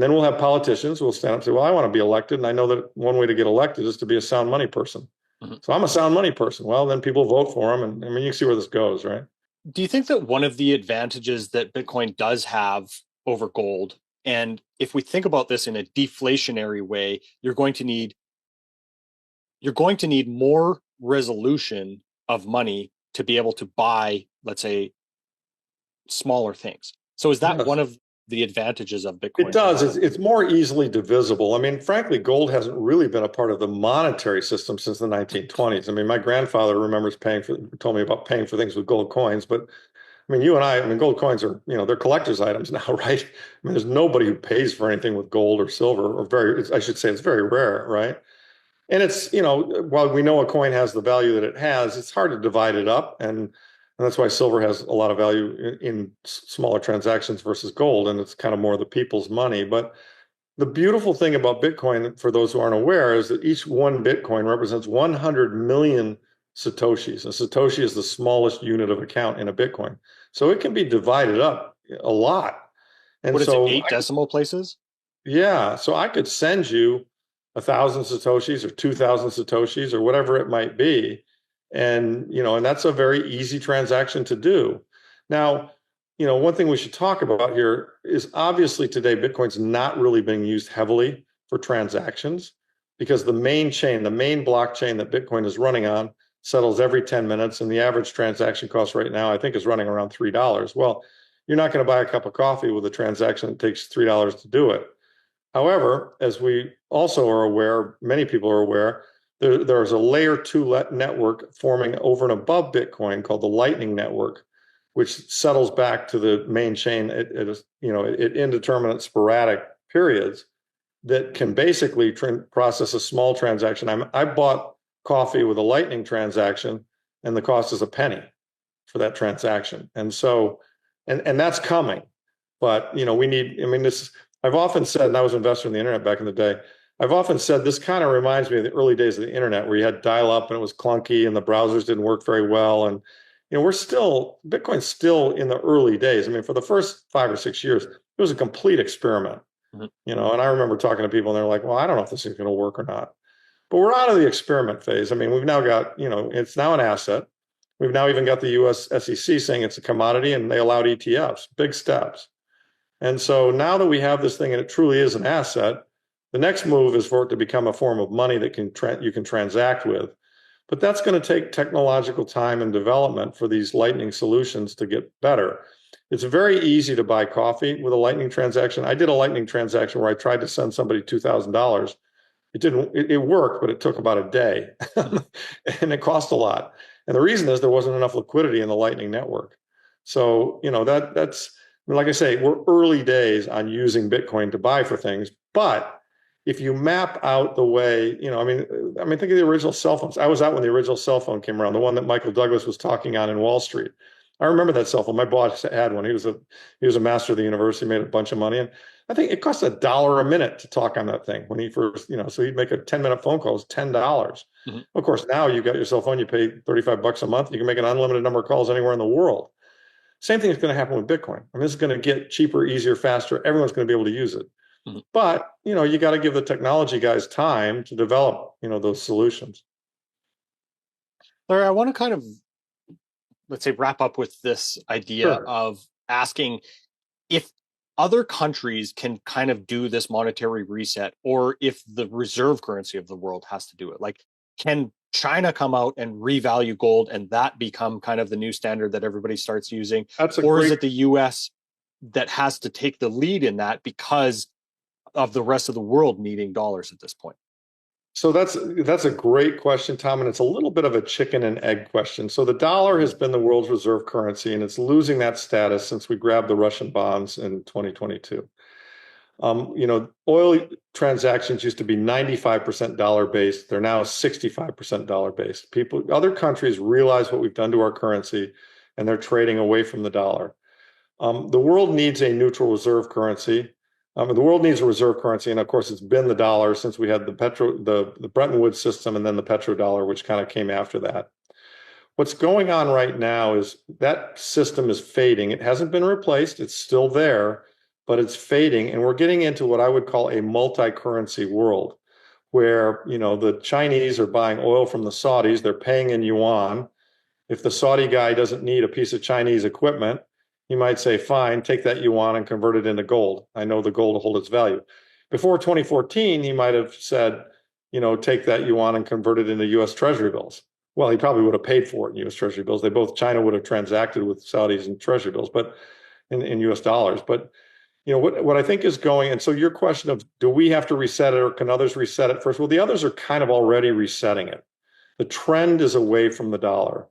And then we'll have politicians who will stand up and say, well, I want to be elected. And I know that one way to get elected is to be a sound money person. So I'm a sound money person. Well, then people vote for them. And I mean, you can see where this goes, right? Do you think that one of the advantages that Bitcoin does have over gold, and if we think about this in a deflationary way, you're going to need more resolution of money to be able to buy, let's say, smaller things. So is that Yes. one of the advantages of It Bitcoin does. overall? It's more easily divisible. I mean, frankly, gold hasn't really been a part of the monetary system since the 1920s. I mean, my grandfather told me about paying for things with gold coins, but I mean, I mean, gold coins are, they're collector's items now, right? I mean, there's nobody who pays for anything with gold or silver, or I should say it's very rare, right? And it's, while we know a coin has the value that it has, it's hard to divide it up. And that's why silver has a lot of value in smaller transactions versus gold. And it's kind of more the people's money. But the beautiful thing about Bitcoin, for those who aren't aware, is that each one Bitcoin represents 100 million Satoshis. A Satoshi is the smallest unit of account in a Bitcoin. So it can be divided up a lot. And What is it, so, 8 decimal places? yeah, so I could send you 1,000 Satoshis or 2,000 Satoshis or whatever it might be. And that's a very easy transaction to do. Now, one thing we should talk about here is obviously today Bitcoin's not really being used heavily for transactions because the main blockchain that Bitcoin is running on settles every 10 minutes, and the average transaction cost right now, I think, is running around $3. Well, you're not going to buy a cup of coffee with a transaction that takes $3 to do it. However, as we also are aware, many people are aware, there's a layer two network forming over and above Bitcoin called the Lightning Network, which settles back to the main chain at indeterminate sporadic periods that can basically process a small transaction. I bought coffee with a Lightning transaction, and the cost is a penny for that transaction. And so, and that's coming. But we need, I mean, I've often said, and I was an investor in the internet back in the day, I've often said this kind of reminds me of the early days of the internet where you had dial-up and it was clunky and the browsers didn't work very well. And Bitcoin's still in the early days. I mean, for the first 5 or 6 years, it was a complete experiment. Mhm. And I remember talking to people and they're like, well, I don't know if this is going to work or not. But we're out of the experiment phase. I mean, we've now got, it's now an asset. We've now even got the US SEC saying it's a commodity, and they allowed ETFs, big steps. And so now that we have this thing and it truly is an asset, the next move is for it to become a form of money that you can transact with. But that's going to take technological time and development for these Lightning solutions to get better. It's very easy to buy coffee with a Lightning transaction. I did a Lightning transaction where I tried to send somebody $2,000. It worked, but it took about a day and it cost a lot. And the reason is there wasn't enough liquidity in the Lightning Network. So, that's, like I say, we're early days on using Bitcoin to buy for things. But if you map out the way, think of the original cell phones. I was out when the original cell phone came around, the one that Michael Douglas was talking on in Wall Street. I remember that cell phone. My boss had one. He was a master of the university, made a bunch of money. And I think it cost $1 a minute to talk on that thing when he first, so he'd make a 10-minute phone call, it was $10. Mhm. Of course, now you've got your cell phone, you pay $35 a month, you can make an unlimited number of calls anywhere in the world. Same thing is going to happen with Bitcoin. I mean, this is going to get cheaper, easier, faster. Everyone's going to be able to use it. Mhm. But, you got to give the technology guys time to develop, those solutions. Larry, I want to kind of, let's say, wrap up with this idea Sure. of asking if other countries can kind of do this monetary reset, or if the reserve currency of the world has to do it. Like, can China come out and revalue gold and that become kind of the new standard that everybody starts using? That's a Or is great it the US that has to take the lead in that because of the rest of the world needing dollars at this point? So that's a great question, Tom, and it's a little bit of a chicken and egg question. So the dollar has been the world's reserve currency, and it's losing that status since we grabbed the Russian bonds in 2022. Oil transactions used to be 95% dollar based. They're now 65% dollar based. Other countries realize what we've done to our currency, and they're trading away from the dollar. The world needs a neutral reserve currency. The world needs a reserve currency, and of course, it's been the dollar since we had the Bretton Woods system, and then the petrodollar, which kind of came after that. What's going on right now is that system is fading. It hasn't been replaced; it's still there, but it's fading. And we're getting into what I would call a multi-currency world where, the Chinese are buying oil from the Saudis, they're paying in yuan. If the Saudi guy doesn't need a piece of Chinese equipment, he might say, fine, take that yuan and convert it into gold. I know the gold will hold its value. Before 2014, he might have said, take that yuan and convert it into US Treasury bills. Well, he probably would have paid for it in US Treasury bills. China would have transacted with Saudis in Treasury bills, but in US dollars. But what I think is going, and so your question of do we have to reset it or can others reset it first? Well, the others are kind of already resetting it. The trend is away from the dollar.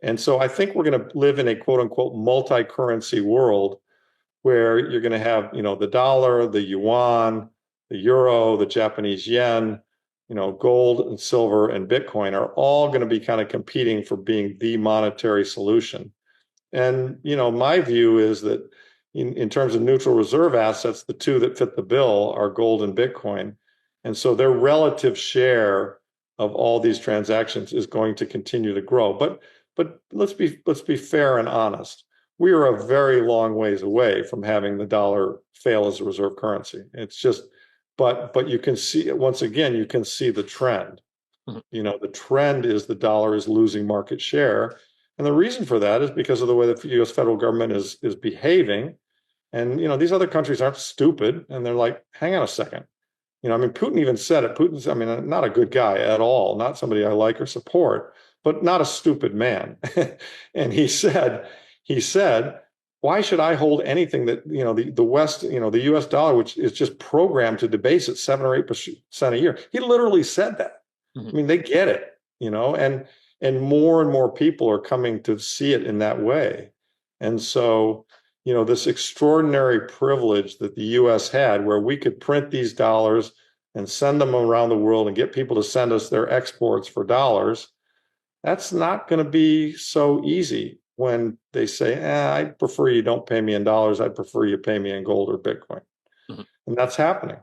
And so I think we're going to live in a quote unquote multi-currency world where you're going to have, the dollar, the yuan, the euro, the Japanese yen, gold and silver and Bitcoin are all going to be kind of competing for being the monetary solution. And, my view is that in terms of neutral reserve assets, the two that fit the bill are gold and Bitcoin. And so their relative share of all these transactions is going to continue to grow. But let's be fair and honest. We are a very long ways away from having the dollar fail as a reserve currency. It's just, but you can see, once again, you can see the trend. The trend is the dollar is losing market share. And the reason for that is because of the way the US federal government is behaving. And, these other countries aren't stupid. And they're like, hang on a second. Putin even said it. Putin's, not a good guy at all, not somebody I like or support, but not a stupid man. And he said, why should I hold anything that, the West, the US dollar, which is just programmed to debase at 7 or 8% a year. He literally said that. They get it, and more people are coming to see it in that way. And so, this extraordinary privilege that the US had where we could print these dollars and send them around the world and get people to send us their exports for dollars, that's not going to be so easy when they say, I prefer you don't pay me in dollars. I prefer you pay me in gold or Bitcoin. And that's happening.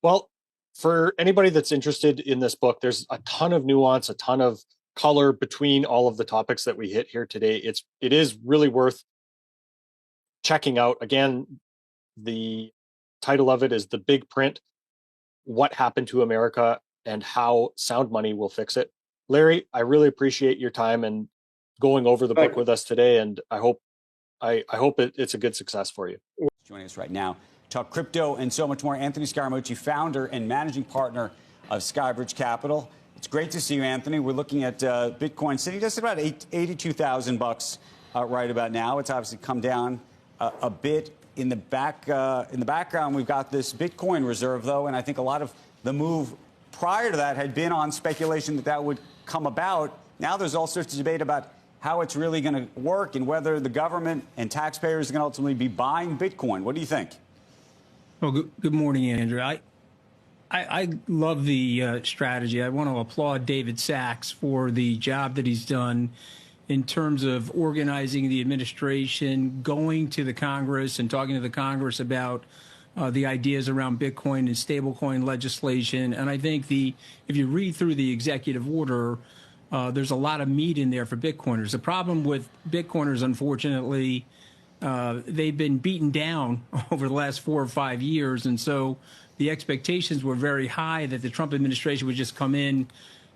Well, for anybody that's interested in this book, there's a ton of nuance, a ton of color between all of the topics that we hit here today. It is really worth checking out. Again, the title of it is The Big Print: What Happened to America and How Sound Money Will Fix It. Larry, I really appreciate your time and going over the book with us today, and I hope it's a good success for you. Joining us right now, talk crypto and so much more. Anthony Scaramucci, founder and managing partner of Skybridge Capital. It's great to see you, Anthony. We're looking at Bitcoin sitting just about $82,000 right about now. It's obviously come down a bit. In the background, we've got this Bitcoin reserve, though, and I think a lot of the move prior to that had been on speculation that would come about. Now there's all sorts of debate about how it's really going to work and whether the government and taxpayers are going to ultimately be buying Bitcoin. What do you think? Well, good morning, Andrew. I love the strategy. I want to applaud David Sachs for the job that he's done in terms of organizing the administration, going to the Congress and talking to the Congress about the ideas around Bitcoin and stablecoin legislation. And I think if you read through the executive order, there's a lot of meat in there for Bitcoiners. The problem with Bitcoiners, unfortunately, they've been beaten down over the last 4 or 5 years. And so the expectations were very high that the Trump administration would just come in,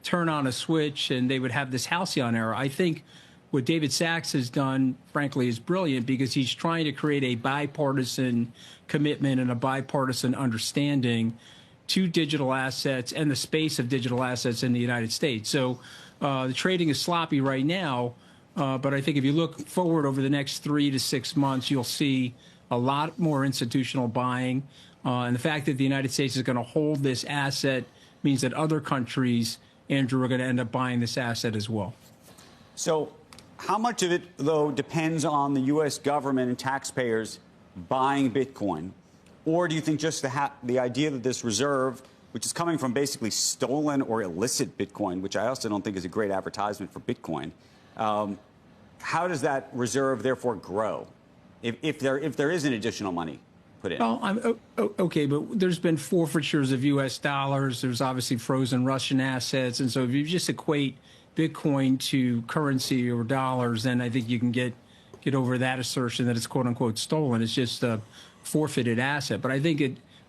turn on a switch, and they would have this halcyon era. I think what David Sachs has done, frankly, is brilliant because he's trying to create a bipartisan commitment and a bipartisan understanding to digital assets and the space of digital assets in the United States. So the trading is sloppy right now, but I think if you look forward over the next 3 to 6 months, you'll see a lot more institutional buying. And the fact that the United States is going to hold this asset means that other countries, Andrew, are going to end up buying this asset as well. So how much of it, though, depends on the U.S. government and taxpayers buying Bitcoin? Or do you think just the idea that this reserve, which is coming from basically stolen or illicit Bitcoin, which I also don't think is a great advertisement for Bitcoin, how does that reserve therefore grow if there isn't additional money put in? Well, okay, but there's been forfeitures of U.S. dollars. There's obviously frozen Russian assets. And so if you just equate Bitcoin to currency or dollars, then I think you can get get over that assertion that it's quote unquote stolen. It's just a forfeited asset. But I think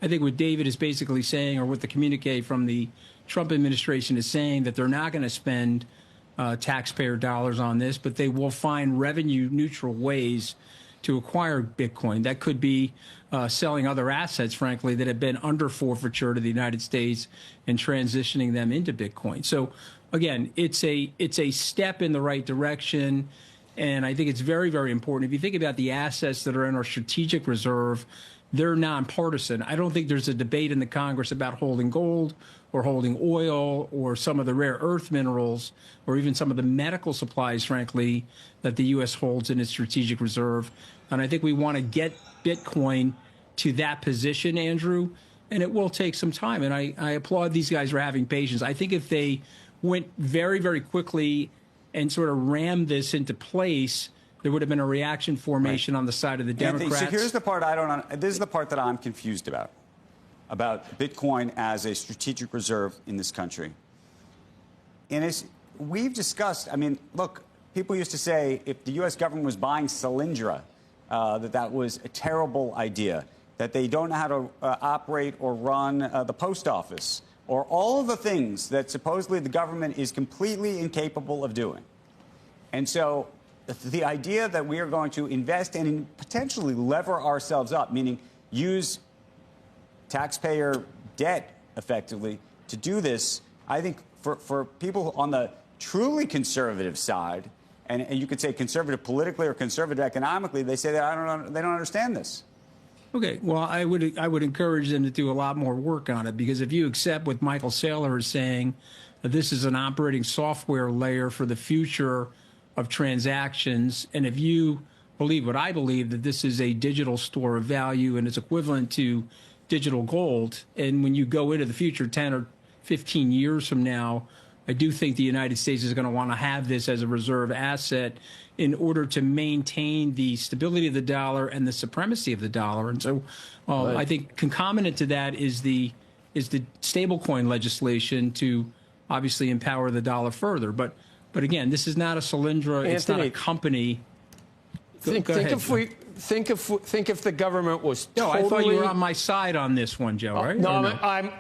what David is basically saying, or what the communique from the Trump administration is saying, that they're not going to spend taxpayer dollars on this, but they will find revenue neutral ways to acquire Bitcoin. That could be selling other assets, frankly, that have been under forfeiture to the United States and transitioning them into Bitcoin. So again, it's a step in the right direction. And I think it's very, very important. If you think about the assets that are in our strategic reserve, they're nonpartisan. I don't think there's a debate in the Congress about holding gold or holding oil or some of the rare earth minerals or even some of the medical supplies, frankly, that the U.S. holds in its strategic reserve. And I think we want to get Bitcoin to that position, Andrew, and it will take some time. And I applaud these guys for having patience. I think if they went very, very quickly and sort of rammed this into place, there would have been a reaction formation on the side of the Democrats. So here's the part this is the part that I'm confused about Bitcoin as a strategic reserve in this country. And as we've discussed, I mean, look, people used to say if the U.S. government was buying Solyndra, that was a terrible idea, that they don't know how to operate or run the post office, or all of the things that supposedly the government is completely incapable of doing. And so the idea that we are going to invest and potentially lever ourselves up, meaning use taxpayer debt effectively to do this, I think for people on the truly conservative side, and you could say conservative politically or conservative economically, they say that they don't understand this. Okay, well, I would encourage them to do a lot more work on it, because if you accept what Michael Saylor is saying, that this is an operating software layer for the future of transactions, and if you believe what I believe, that this is a digital store of value and it's equivalent to digital gold, and when you go into the future 10 or 15 years from now, I do think the United States is going to want to have this as a reserve asset in order to maintain the stability of the dollar and the supremacy of the dollar. And so I think concomitant to that is the stablecoin legislation to obviously empower the dollar further. But again, this is not a Solyndra. Anthony, it's not a company. Think if the government was No, totally... I thought you were on my side on this one, Joe. Right? No,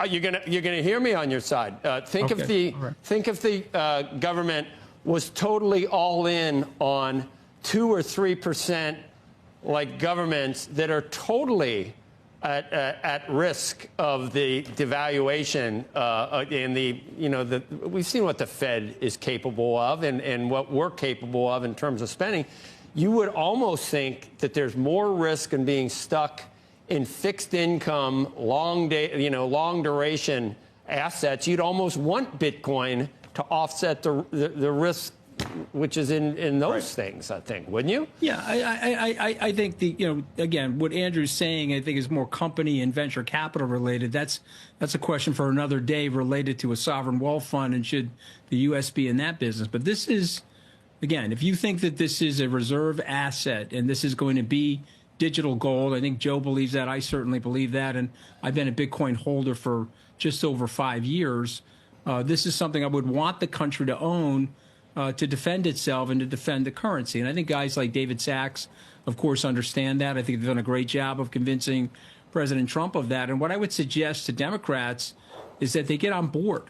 you're gonna hear me on your side. Think if the government was totally all in on 2 or 3%, like governments that are totally at risk of the devaluation and we've seen what the Fed is capable of and what we're capable of in terms of spending. You would almost think that there's more risk in being stuck in fixed income, long duration assets. You'd almost want Bitcoin to offset the risk, which is in those things, I think, wouldn't you? Yeah, I think again, what Andrew's saying, I think, is more company and venture capital related. That's a question for another day related to a sovereign wealth fund and should the U.S. be in that business. But this is, again, if you think that this is a reserve asset and this is going to be digital gold, I think Joe believes that. I certainly believe that. And I've been a Bitcoin holder for just over 5 years. This is something I would want the country to own to defend itself and to defend the currency. And I think guys like David Sachs, of course, understand that. I think they've done a great job of convincing President Trump of that. And what I would suggest to Democrats is that they get on board.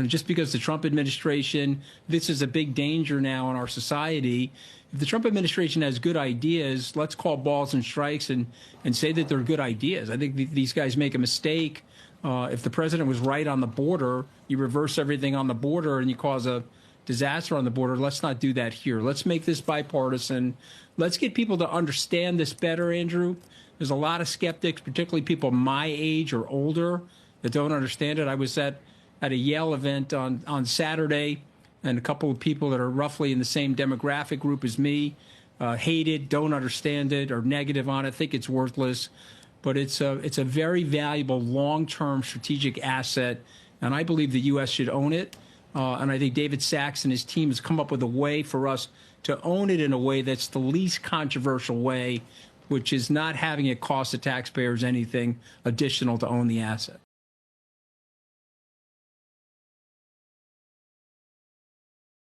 Just because the Trump administration, this is a big danger now in our society. If the Trump administration has good ideas, let's call balls and strikes and say that they're good ideas. I think these guys make a mistake. If the president was right on the border, you reverse everything on the border and you cause a disaster on the border. Let's not do that here. Let's make this bipartisan. Let's get people to understand this better, Andrew. There's a lot of skeptics, particularly people my age or older, that don't understand it. I was at a Yale event on Saturday, and a couple of people that are roughly in the same demographic group as me hate it, don't understand it, are negative on it, think it's worthless. But it's a very valuable long-term strategic asset, and I believe the U.S. should own it. And I think David Sachs and his team has come up with a way for us to own it in a way that's the least controversial way, which is not having it cost the taxpayers anything additional to own the asset.